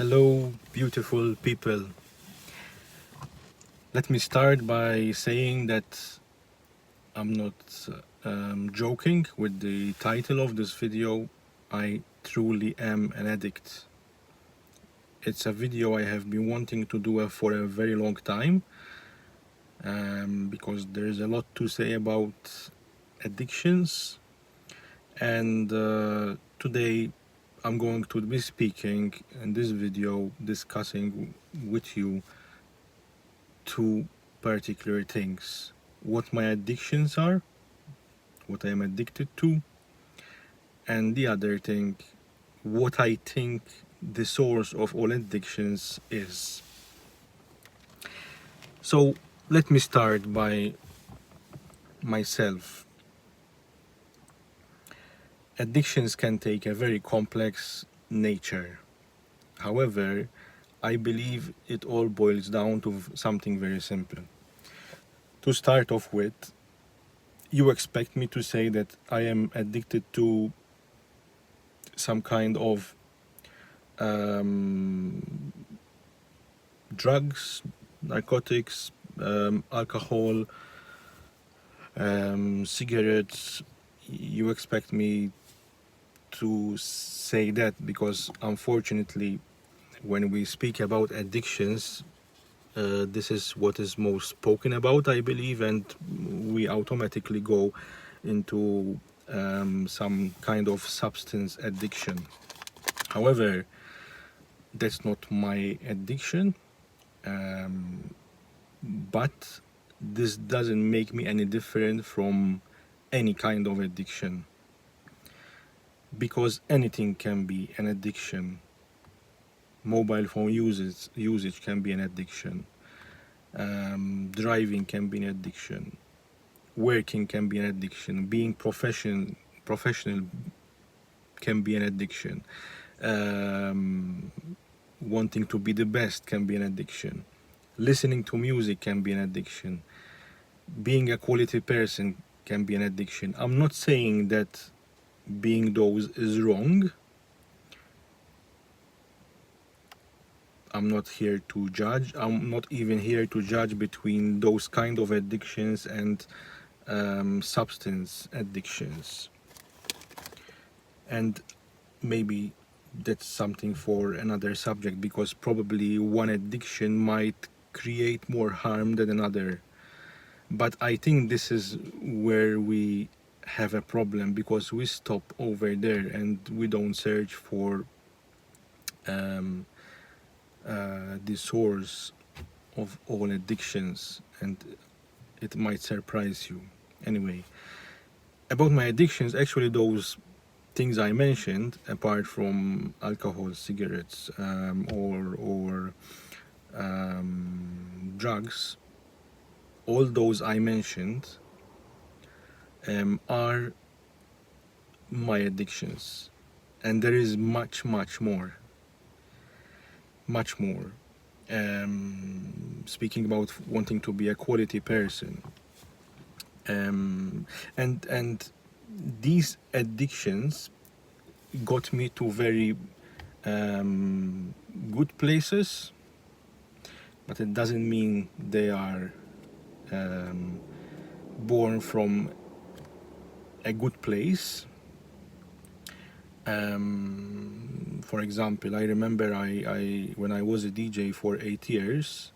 Hello, beautiful people. Let me start by saying that I'm not joking with the title of this video. I truly am an addict. It's a video I have been wanting to do for a very long time because there is a lot to say about addictions, and today I'm going to be speaking in this video, discussing with you two particular things: what my addictions are, what I am addicted to, and the other thing, what I think the source of all addictions is. So let me start by myself. Addictions can take a very complex nature. However, I believe it all boils down to something very simple. To start off with, you expect me to say that I am addicted to some kind of drugs, narcotics, alcohol, cigarettes. You expect me to say that because unfortunately, when we speak about addictions, this is what is most spoken about, I believe, and we automatically go into some kind of substance addiction. However, that's not my addiction, but this doesn't make me any different from any kind of addiction, because anything can be an addiction. Mobile phone usage can be an addiction. Driving can be an addiction. Working can be an addiction. Being professional can be an addiction. Wanting to be the best can be an addiction. Listening to music can be an addiction. Being a quality person can be an addiction. I'm not saying that being those is wrong. I'm not here to judge. I'm not even here to judge between those kind of addictions and substance addictions. And maybe that's something for another subject, because probably one addiction might create more harm than another. But I think this is where we have a problem, because we stop over there and we don't search for the source of all addictions, and it might surprise you. Anyway, about my addictions, actually those things I mentioned, apart from alcohol, cigarettes, or drugs, all those I mentioned are my addictions, and there is much more. Speaking about wanting to be a quality person, and these addictions got me to very good places, but it doesn't mean they are born from a good place. For example, I remember I when I was a DJ for 8 years,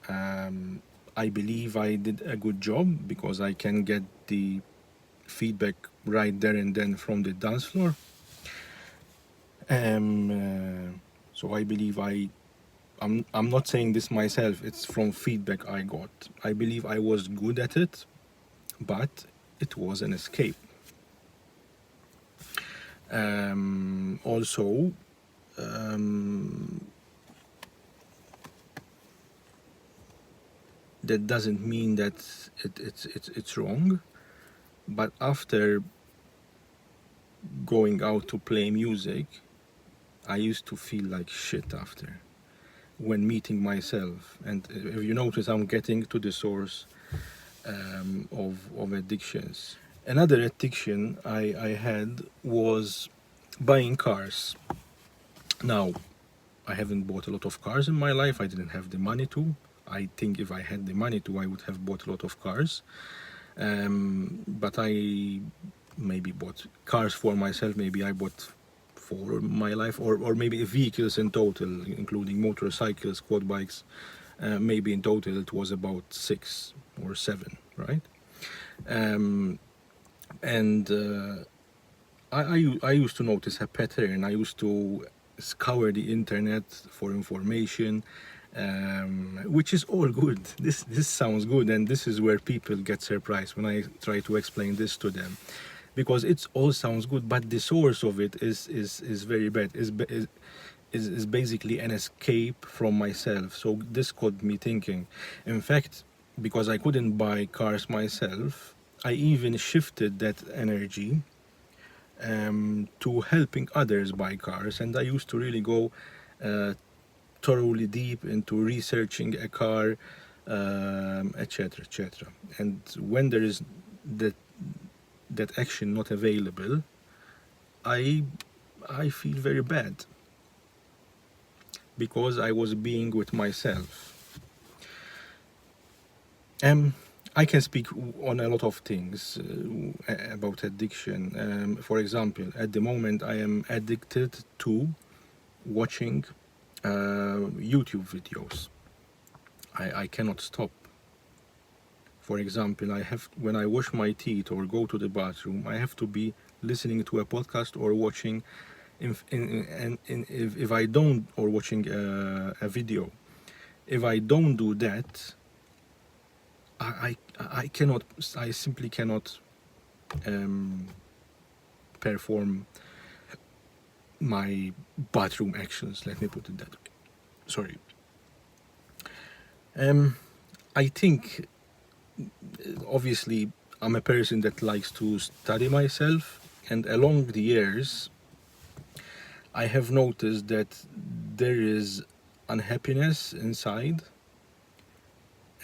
I believe I did a good job because I can get the feedback right there and then from the dance floor. So I believe I'm not saying this myself, it's from feedback I got. I believe I was good at it, but it was an escape. Also, that doesn't mean that it's wrong, but after going out to play music, I used to feel like shit after, when meeting myself. And if you notice, I'm getting to the source of addictions. Another addiction I had was buying cars. Now, I haven't bought a lot of cars in my life. I didn't have the money to. I think if I had the money to, I would have bought a lot of cars. But I maybe bought cars for myself. Maybe I bought for my life, or maybe vehicles in total, including motorcycles, quad bikes. Maybe in total it was about 6 or 7, right? Um, and I used to notice a pattern. I used to scour the internet for information, which is all good. This sounds good, and this is where people get surprised when I try to explain this to them, because it's all sounds good, but the source of it is very bad. Is basically an escape from myself. So this got me thinking. In fact, because I couldn't buy cars myself, I even shifted that energy to helping others buy cars, and I used to really go thoroughly deep into researching a car, etc., etc. And when there is that action not available, I I feel very bad because I was being with myself. I can speak on a lot of things about addiction. For example, at the moment, I am addicted to watching YouTube videos. I cannot stop. For example, I have when I wash my teeth or go to the bathroom, I have to be listening to a podcast or watching. If I don't, or watching a video, if I don't do that, I cannot. I simply cannot um, perform my bathroom actions. Let me put it that way. Sorry. I think obviously I'm a person that likes to study myself, and along the years, I have noticed that there is unhappiness inside.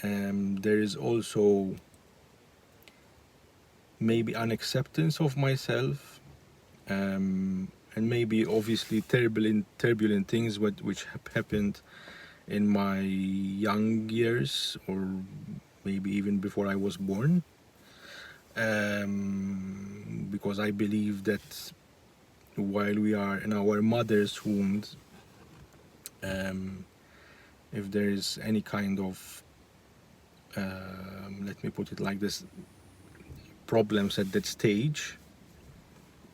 There is also maybe unacceptance of myself, and maybe obviously turbulent things which have happened in my young years, or maybe even before I was born. Because I believe that while we are in our mother's womb, if there is any kind of, let me put it like this, problems at that stage,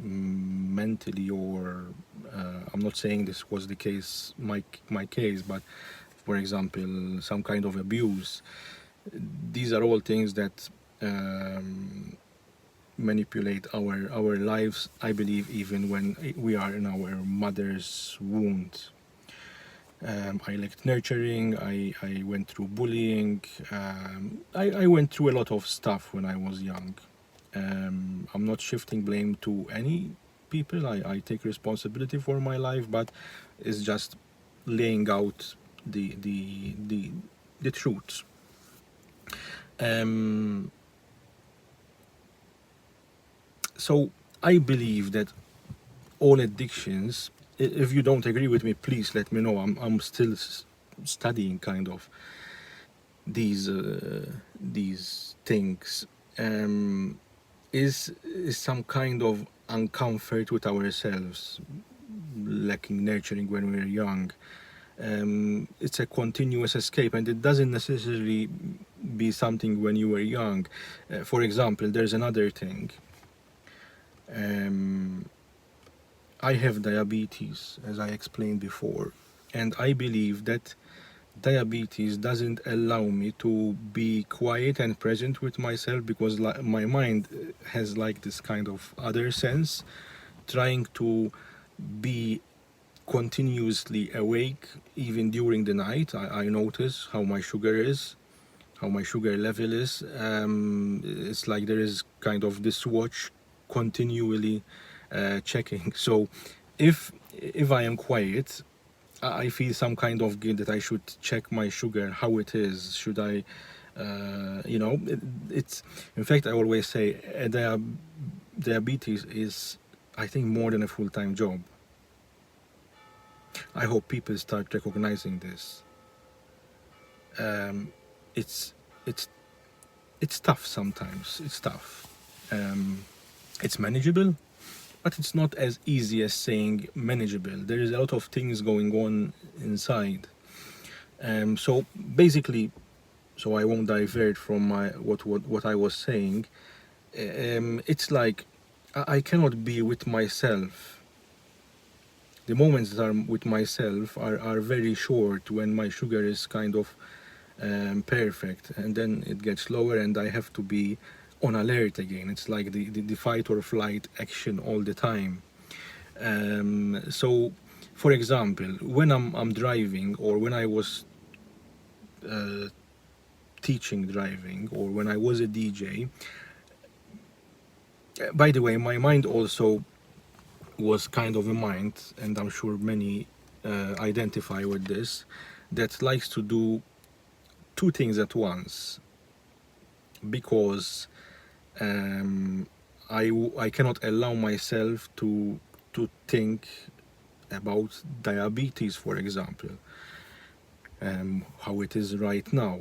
mentally, or I'm not saying this was the case, my case, but for example, some kind of abuse. These are all things that manipulate our lives, I believe, even when we are in our mother's womb. I lacked nurturing. I went through bullying. I went through a lot of stuff when I was young. I'm not shifting blame to any people. I take responsibility for my life, but it's just laying out the truth. Um, so I believe that all addictions. If you don't agree with me, please let me know. I'm still studying kind of these things. Is some kind of uncomfort with ourselves, lacking nurturing when we're young. It's a continuous escape, and it doesn't necessarily be something when you were young. For example, there's another thing. I have diabetes, as I explained before, and I believe that diabetes doesn't allow me to be quiet and present with myself, because my mind has like this kind of other sense, trying to be continuously awake even during the night. I notice how my sugar is, how my sugar level is. It's like there is kind of this watch continually checking. So if I am quiet, I feel some kind of guilt that I should check my sugar, how it is. Should I, it's, in fact, I always say diabetes is, I think, more than a full-time job. I hope people start recognizing this. It's it's it's tough sometimes. It's tough. It's manageable, but it's not as easy as saying manageable. There is a lot of things going on inside. So basically, so I won't divert from my what I was saying. It's like I cannot be with myself. The moments that are with myself are very short when my sugar is kind of perfect, and then it gets lower and I have to be on alert again. It's like the fight or flight action all the time. So for example, when I'm driving, or when I was uh, teaching driving, or when I was a DJ, by the way, my mind also was kind of a mind, and I'm sure many identify with this, that likes to do two things at once, because um, I cannot allow myself to think about diabetes, for example, how it is right now.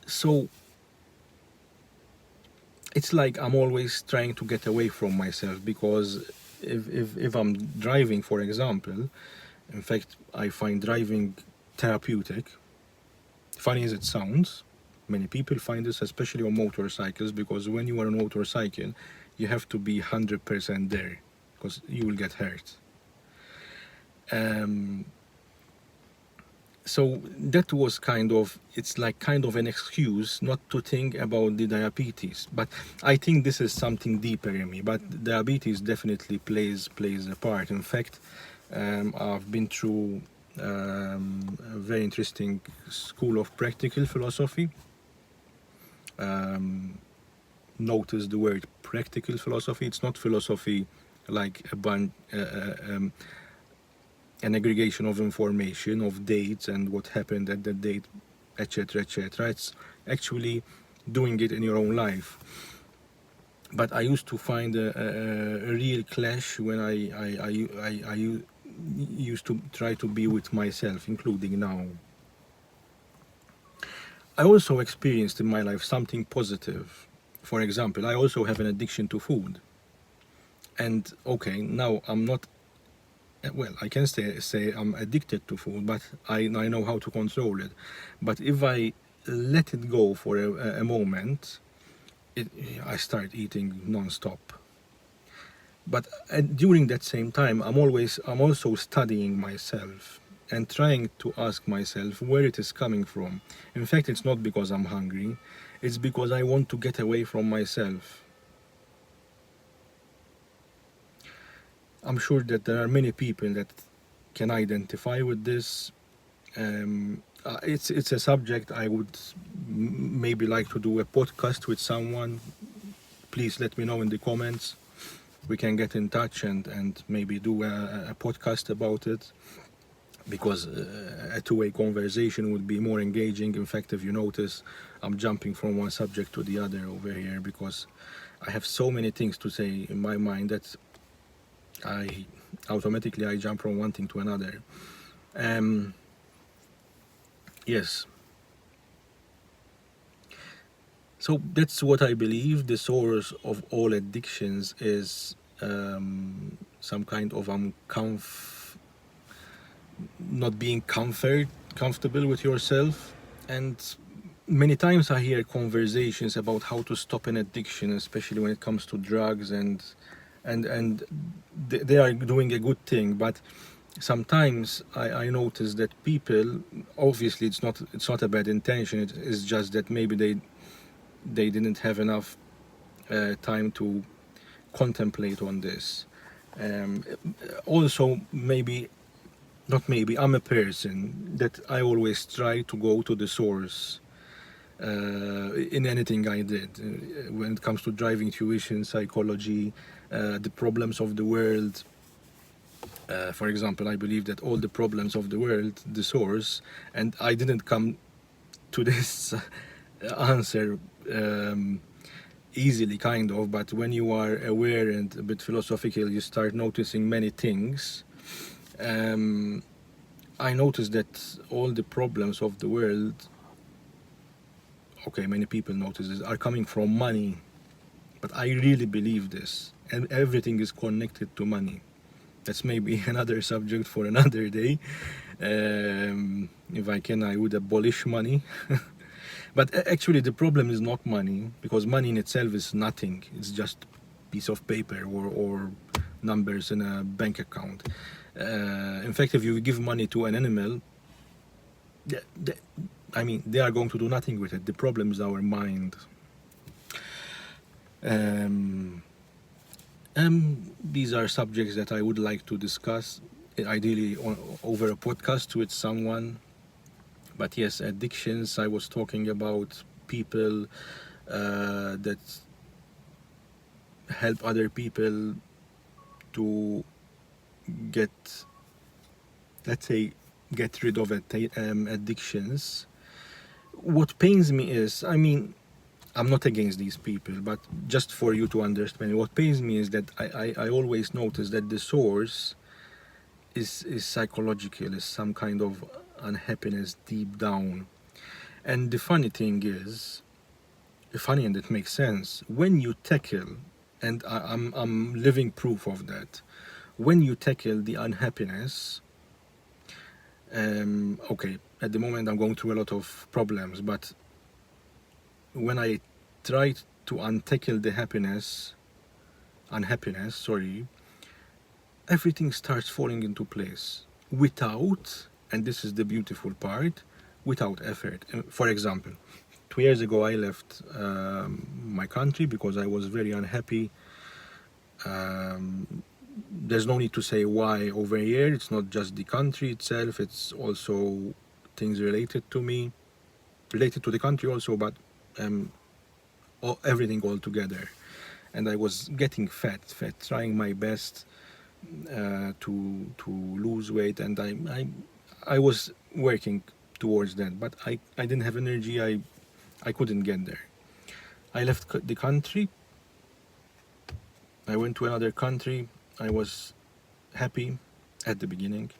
So it's like I'm always trying to get away from myself, because if I'm driving, for example, in fact, I find driving therapeutic. Funny as it sounds, many people find this, especially on motorcycles, because when you are on a motorcycle, you have to be 100% there, because you will get hurt. Um, so that was kind of, it's like kind of an excuse not to think about the diabetes, but I think this is something deeper in me. But diabetes definitely plays a part. In fact, I've been through a very interesting school of practical philosophy. Notice the word practical philosophy. It's not philosophy like an aggregation of information, of dates and what happened at that date, etc., etc. It's actually doing it in your own life. But I used to find a real clash when I used to try to be with myself, including now. I also experienced in my life something positive. For example, I also have an addiction to food. And okay, now I'm not, well, I can say I'm addicted to food, but I know how to control it. But if I let it go for a moment, I start eating non-stop. But during that same time, I'm also studying myself and trying to ask myself where it is coming from. In fact, it's not because I'm hungry, it's because I want to get away from myself. I'm sure that there are many people that can identify with this. It's a subject I would maybe like to do a podcast with someone. Please let me know in the comments. We can get in touch and maybe do a podcast about it, because a two-way conversation would be more engaging. In fact, if you notice, I'm jumping from one subject to the other over here, because I have so many things to say in my mind that I automatically jump from one thing to another. Yes. So that's what I believe. The source of all addictions is some kind of not being comfortable with yourself. And many times I hear conversations about how to stop an addiction, especially when it comes to drugs, and they are doing a good thing. But sometimes I notice that people, obviously it's not a bad intention. It's just that maybe they didn't have enough time to contemplate on this. Also, I'm a person that I always try to go to the source in anything I did. When it comes to driving, tuition, psychology, the problems of the world. For example, I believe that all the problems of the world, the source, and I didn't come to this answer easily, kind of, but when you are aware and a bit philosophical, you start noticing many things. Um, I noticed that all the problems of the world, okay, many people notice this, are coming from money. But I really believe this, and everything is connected to money. That's maybe another subject for another day. If I can, I would abolish money. But actually, the problem is not money, because money in itself is nothing. It's just a piece of paper or numbers in a bank account. In fact, if you give money to an animal, th- th- I mean, they are going to do nothing with it. The problem is our mind. Um, these are subjects that I would like to discuss, ideally over a podcast with someone. But yes, addictions, I was talking about people that help other people to get, let's say, get rid of addictions. What pains me is, I mean, I'm not against these people, but just for you to understand, what pains me is that I always notice that the source is psychological, is some kind of unhappiness deep down. And the funny thing is, funny and it makes sense, when you tackle, and I'm living proof of that, when you tackle the unhappiness, okay, at the moment I'm going through a lot of problems, but when I try to untackle the unhappiness, sorry, everything starts falling into place without, and this is the beautiful part, without effort. For example, 2 years ago I left my country because I was very unhappy. There's no need to say why over here. It's not just the country itself, it's also things related to me, related to the country also, but everything all together. And I was getting fat, trying my best to lose weight, and I was working towards that, but I didn't have energy. I couldn't get there. I left the country. I went to another country. I was happy at the beginning,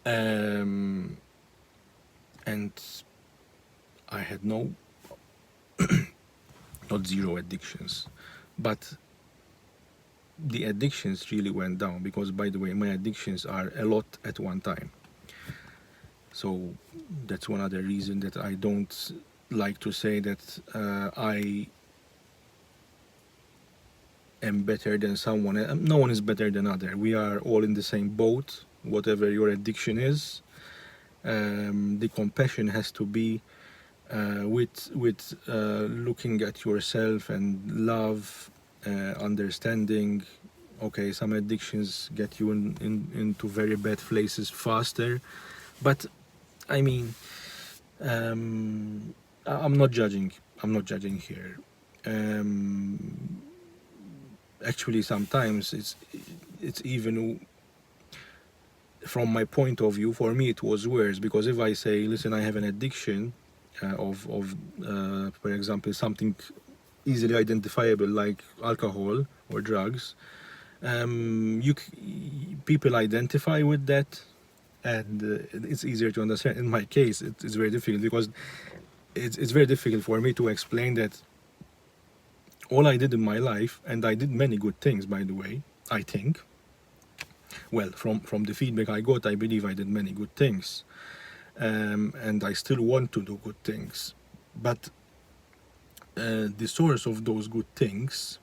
and I had no, not zero addictions, but the addictions really went down because, by the way, my addictions are a lot at one time. So that's one other reason that I don't like to say that I am better than someone. No one is better than other. We are all in the same boat, whatever your addiction is. The compassion has to be with looking at yourself and love, understanding. Okay, some addictions get you into very bad places faster, but I mean, I'm not judging. I'm not judging here. Actually, sometimes it's even, from my point of view, for me it was worse, because if I say, listen, I have an addiction of for example, something easily identifiable like alcohol or drugs, people identify with that, and it's easier to understand. In my case, it's very difficult because it's very difficult for me to explain that all I did in my life, and I did many good things, by the way, I think. Well, from the feedback I got, I believe I did many good things, and I still want to do good things. But the source of those good things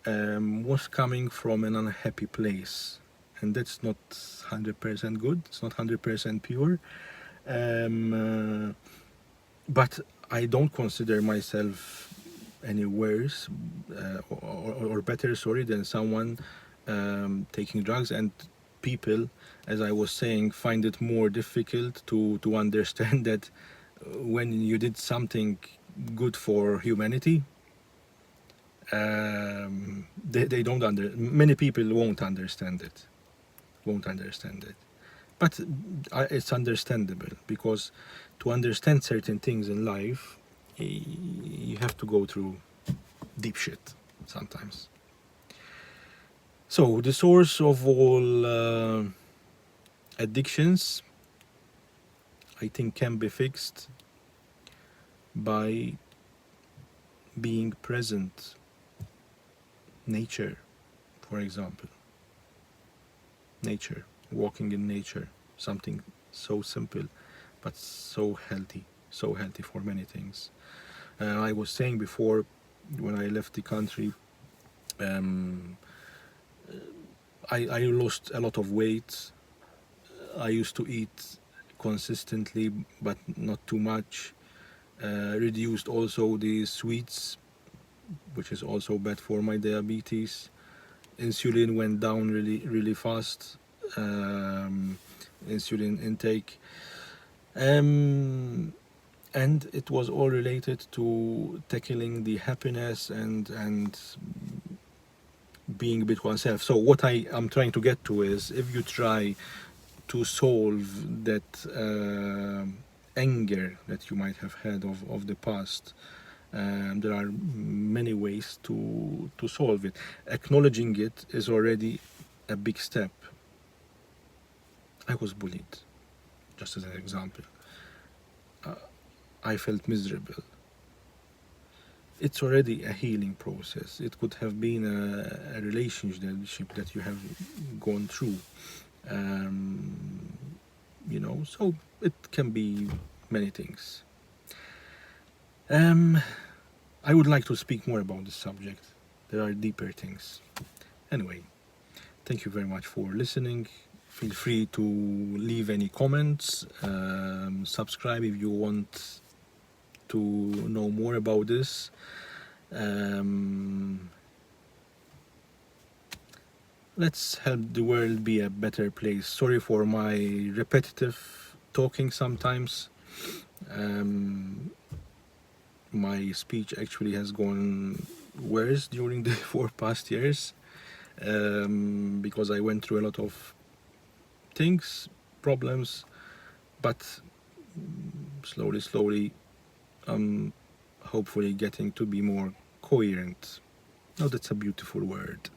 was coming from an unhappy place, and that's not 100% good. It's not 100% pure. But I don't consider myself any worse or better, sorry, than someone taking drugs. And people, as I was saying, find it more difficult to understand that when you did something good for humanity, they don't many people won't understand it, but it's understandable, because to understand certain things in life, you have to go through deep shit sometimes. So the source of all Addictions, I think, can be fixed by being present. Nature, for example. Nature, walking in nature, something so simple but so healthy for many things. I was saying before, when I left the country, um, I lost a lot of weight. I used to eat consistently, but not too much. Reduced also the sweets, which is also bad for my diabetes. Insulin went down really fast. Um, Insulin intake, um, and it was all related to tackling the happiness and being with oneself. So what I am trying to get to is, if you try to solve that anger that you might have had of the past, there are many ways to solve it. Acknowledging it is already a big step. I was bullied, just as an example. I felt miserable. It's already a healing process. It could have been a relationship that you have gone through. Um, so it can be many things. I would like to speak more about this subject. There are deeper things. Anyway, thank you very much for listening. Feel free to leave any comments. Subscribe if you want to know more about this. Let's help the world be a better place. Sorry for my repetitive talking sometimes. My speech actually has gone worse during the 4 past years, because I went through a lot of things, problems, but slowly, I'm hopefully getting to be more coherent. Now that's a beautiful word.